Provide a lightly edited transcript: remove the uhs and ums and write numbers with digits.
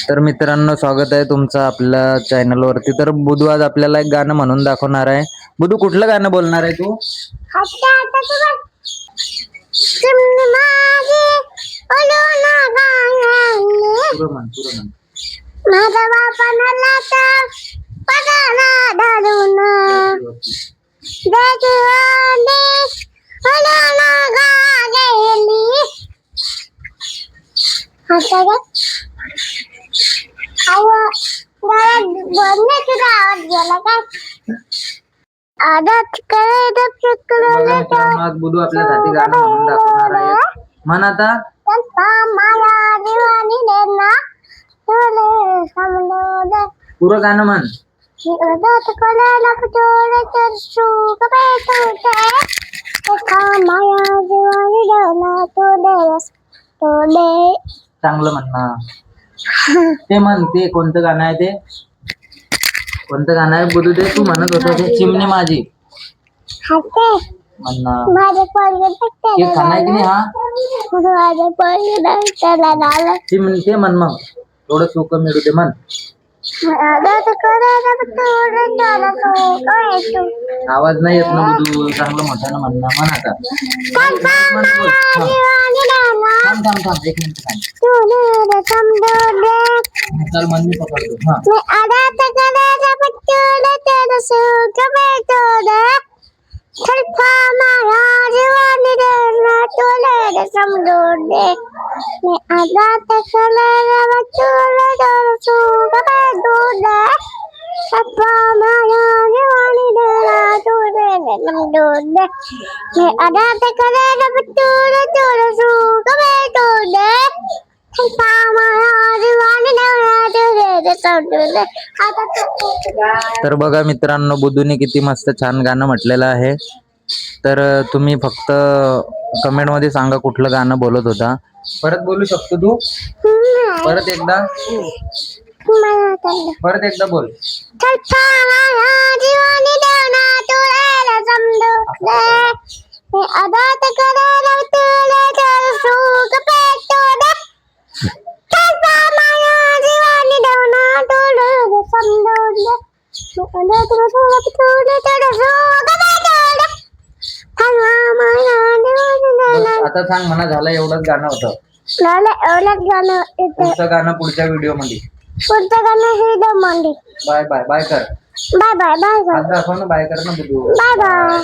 तर मित्रांनो, स्वागत आहे तुमचं आपल्या चॅनलवरती. तर बुधू आज आपल्याला एक गाणं म्हणून दाखवणार आहे. बुधू, कुठलं गाणं बोलणार आहे तू? माझा बापा नलाता पगाला धरून देजवाने हलना गेली आता ग बोलण्याची आवाज गेला काय आदत करायचं आज बुधू आपल्यासाठी गाणं म्हणून दाखवणार आहे. म्हण आता. माया दिवानी देना तुले समजलं पुरं गाणं म्हण. आदत करायला तुले तर सुख भेटते माया दिवानी देना तुले चांगलं म्हण ना. ते म्हण, ते कोणतं गाणं आहे? ते कोणतं गाणं आहे बुधू? ते तू म्हणत होता ते चिमणी माझी. म्हण ना. माझे पोरगे ते खाणं आहे की नाही? हा माझे पोरगे त्याला चिमणी ते म्हण. मग थोडं सुख मिळू दे म्हण. आदत करायला तुले तर सुख भेटते आवाज नाही येत ना बुधू, चांगलं मोठ्यानं म्हण ना. म्हण आता. थांब एक मिनिट थांब. तुले समजले चल मन मी पकडतो. हा मी आदत करायला तुले तर सुख भेटते माया दिवानी देना तुले समजले मी आदत करायला तुले तर सुख भेटते माया दिवानी देना तुले समजले मी आदत करायला तुले तर सुख भेटते तर बघा मित्रांनो, बुधूने किती मस्त छान गाणं म्हटलेलं आहे. तर तुम्ही फक्त कमेंट मध्ये सांगा कुठलं गाणं बोलत होता. परत बोलू शकतो तू? परत एकदा बोल. आता सांग म्हणा, झालं एवढंच गाणं होतं. पुढचं गाणं पुढच्या व्हिडिओ मध्ये. बाय बाय बाय कर. बाय बाय बाय आज दाखव ना, बाय कर ना बुधू. Bye bye.